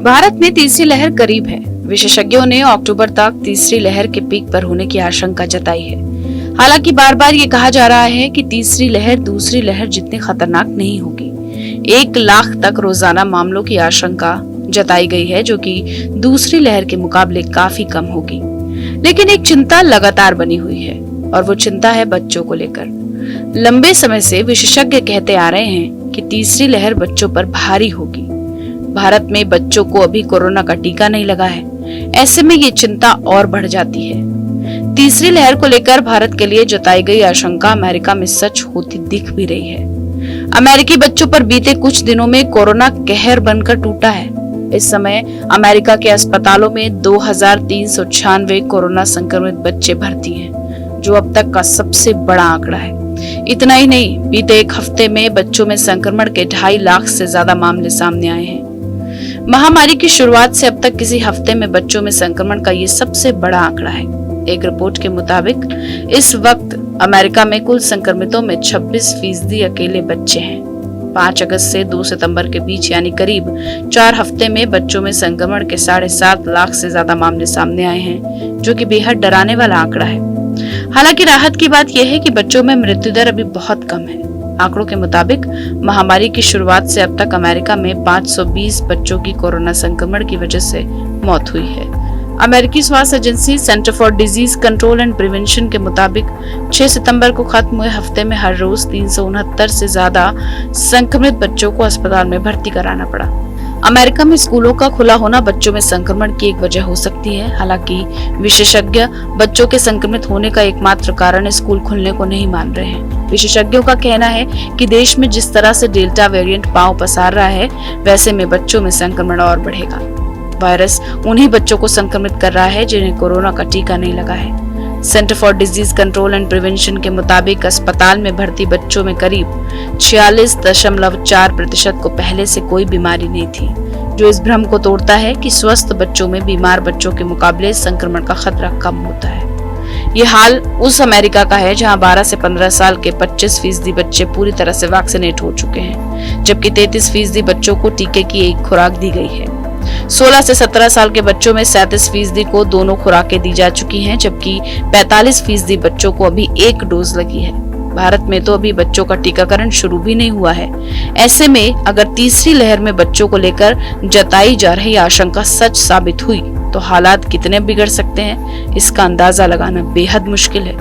भारत में तीसरी लहर करीब है। विशेषज्ञों ने अक्टूबर तक तीसरी लहर के पीक पर होने की आशंका जताई है। हालांकि बार बार ये कहा जा रहा है कि तीसरी लहर दूसरी लहर जितनी खतरनाक नहीं होगी। 1 लाख तक रोजाना मामलों की आशंका जताई गई है, जो कि दूसरी लहर के मुकाबले काफी कम होगी। लेकिन एक चिंता लगातार बनी हुई है और वो चिंता है बच्चों को लेकर। लंबे समय से विशेषज्ञ कहते आ रहे हैं कि तीसरी लहर बच्चों पर भारी होगी। भारत में बच्चों को अभी कोरोना का टीका नहीं लगा है। ऐसे में ये चिंता और बढ़ जाती है। तीसरी लहर को लेकर भारत के लिए जताई गई आशंका अमेरिका में सच होती दिख भी रही है। अमेरिकी बच्चों पर बीते कुछ दिनों में कोरोना कहर बनकर टूटा है। इस समय अमेरिका के अस्पतालों में 2396 कोरोना संक्रमित बच्चे भर्ती हैं, जो अब तक का सबसे बड़ा आंकड़ा है। इतना ही नहीं, बीते एक हफ्ते में बच्चों में संक्रमण के 2.5 लाख से ज्यादा मामले सामने आए हैं। महामारी की शुरुआत से अब तक किसी हफ्ते में बच्चों में संक्रमण का ये सबसे बड़ा आंकड़ा है। एक रिपोर्ट के मुताबिक इस वक्त अमेरिका में कुल संक्रमितों में 26% अकेले बच्चे हैं। 5 अगस्त से 2 सितंबर के बीच यानी करीब 4 हफ्ते में बच्चों में संक्रमण के 7.5 लाख से ज्यादा मामले सामने आए हैं, जो कि बेहद डराने वाला आंकड़ा है। हालांकि राहत की बात यह है कि बच्चों में मृत्यु दर अभी बहुत कम है। आंकड़ों के मुताबिक महामारी की शुरुआत से अब तक अमेरिका में 520 बच्चों की कोरोना संक्रमण की वजह से मौत हुई है। अमेरिकी स्वास्थ्य agency centre for disease control and prevention के मुताबिक 6 सितंबर को खत्म हुए हफ्ते में हर रोज 369 से ज्यादा संक्रमित बच्चों को अस्पताल में भर्ती कराना पड़ा। अमेरिका में स्कूलों का खुला होना बच्चों में संक्रमण की एक वजह हो सकती है। हालांकि विशेषज्ञ बच्चों के संक्रमित होने का एकमात्र कारण स्कूल खुलने को नहीं मान रहे हैं। विशेषज्ञों का कहना है कि देश में जिस तरह से डेल्टा वेरिएंट पांव पसार रहा है, वैसे में बच्चों में संक्रमण और बढ़ेगा। वायरस उन्हीं बच्चों को संक्रमित कर रहा है जिन्हें कोरोना का टीका नहीं लगा है। Centre for disease control and prevention के मुताबिक अस्पताल में भर्ती बच्चों में करीब 46.4% को पहले से कोई बीमारी नहीं थी, जो इस भ्रम को तोड़ता है कि स्वस्थ बच्चों में बीमार बच्चों के मुकाबले संक्रमण का खतरा कम होता है। ये हाल उस अमेरिका का है जहां 12 से 15 साल के 25% बच्चे पूरी तरह से वैक्सीनेट हो चुके हैं, जबकि 33% बच्चों को टीके की एक खुराक दी गई है। 16 से 17 साल के बच्चों में 37% को दोनों खुराकें दी जा चुकी हैं, जबकि 45% बच्चों को अभी 1 डोज लगी है। भारत में तो अभी बच्चों का टीकाकरण शुरू भी नहीं हुआ है। ऐसे में अगर तीसरी लहर में बच्चों को लेकर जताई जा रही आशंका सच साबित हुई तो हालात कितने बिगड़ सकते हैं, इसका अंदाजा लगाना बेहद मुश्किल है।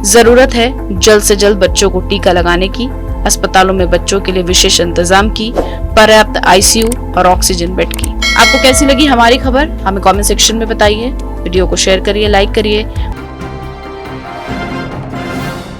जरूरत है जल्द से जल्द बच्चों को टीका लगाने की, अस्पतालों में बच्चों के लिए विशेष इंतजाम की, पर्याप्त आईसीयू और ऑक्सीजन बेड की। आपको कैसी लगी हमारी खबर, हमें कमेंट सेक्शन में बताइए। वीडियो को शेयर करिए, लाइक करिए